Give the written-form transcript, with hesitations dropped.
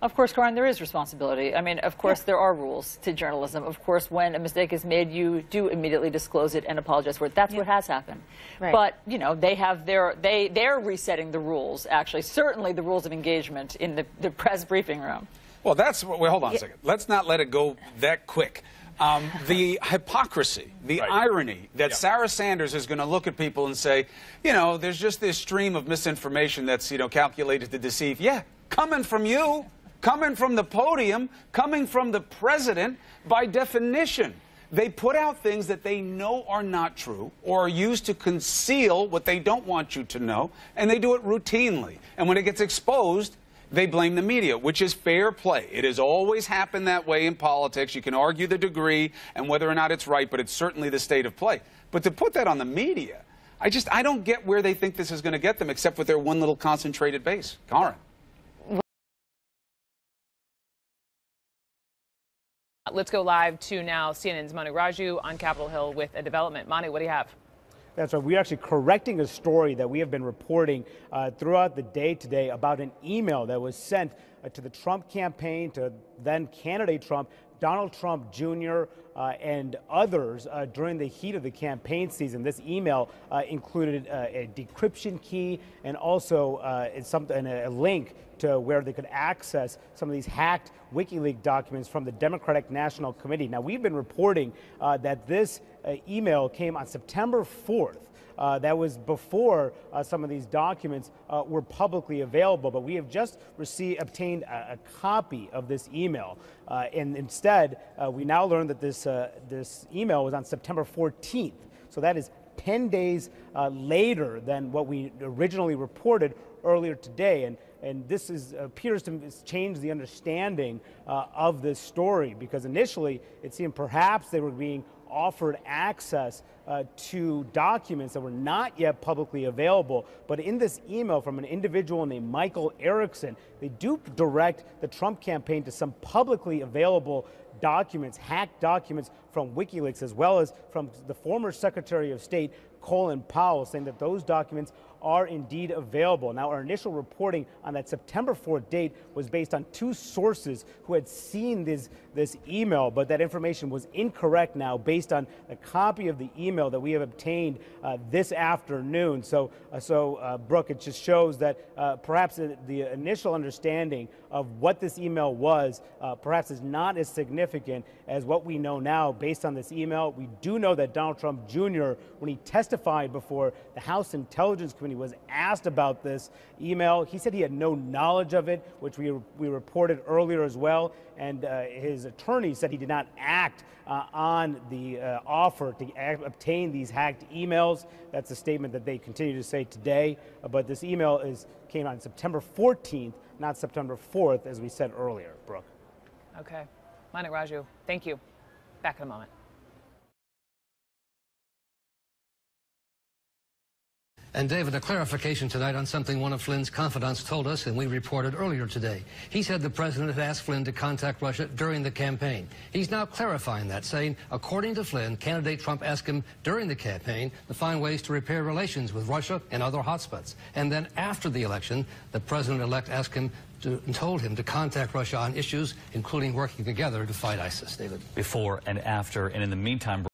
Of course, Corinne, there is responsibility. I mean, of course, there are rules to journalism. Of course, when a mistake is made, you do immediately disclose it and apologize for it. That's what has happened. Right. But, you know, they're resetting the rules, actually, certainly the rules of engagement in the press briefing room. Well, hold on a second. Let's not let it go that quick. The hypocrisy, the irony that Sarah Sanders is going to look at people and say, you know, there's just this stream of misinformation that's, you know, calculated to deceive. Yeah, coming from you, coming from the podium, coming from the president, by definition. They put out things that they know are not true or are used to conceal what they don't want you to know, and they do it routinely. And when it gets exposed, they blame the media, which is fair play. It has always happened that way in politics. You can argue the degree and whether or not it's right, but it's certainly the state of play. But to put that on the media, I don't get where they think this is going to get them, except with their one little concentrated base. Karen. Let's go live to now CNN's Manu Raju on Capitol Hill with a development. Manu, what do you have? That's right. We're actually correcting a story that we have been reporting throughout the day today about an email that was sent to the Trump campaign, to then candidate Trump, Donald Trump Jr., and others during the heat of the campaign season. This email included a decryption key and also a link to where they could access some of these hacked WikiLeaks documents from the Democratic National Committee. Now, we've been reporting that this email came on September 4th. That was before some of these documents were publicly available, but we have just obtained a copy of this email. And instead, we now learned that this email was on September 14th. So that is 10 days later than what we originally reported earlier today. And this appears to change the understanding of this story, because initially it seemed perhaps they were being offered access to documents that were not yet publicly available. But in this email from an individual named Michael Erickson, they do direct the Trump campaign to some publicly available documents, hacked documents from WikiLeaks, as well as from the former Secretary of State, Colin Powell, saying that those documents are indeed available. Now, our initial reporting on that September 4th date was based on two sources who had seen this email, but that information was incorrect now based on a copy of the email that we have obtained this afternoon. So, Brooke, it just shows that perhaps the initial understanding of what this email was perhaps is not as significant as what we know now based on this email. We do know that Donald Trump Jr., when he testified before the House Intelligence Committee, was asked about this email, he said he had no knowledge of it, which we reported earlier as well. And his attorney said he did not act on the offer to obtain these hacked emails. That's a statement that they continue to say today. But this email came on September 14th, not September 4th, as we said earlier, Brooke. Okay. Manu Raju, thank you. Back in a moment. And, David, a clarification tonight on something one of Flynn's confidants told us, and we reported earlier today. He said the president had asked Flynn to contact Russia during the campaign. He's now clarifying that, saying, according to Flynn, candidate Trump asked him during the campaign to find ways to repair relations with Russia and other hotspots. And then after the election, the president-elect asked him and told him to contact Russia on issues, including working together to fight ISIS. David. Before and after, and in the meantime,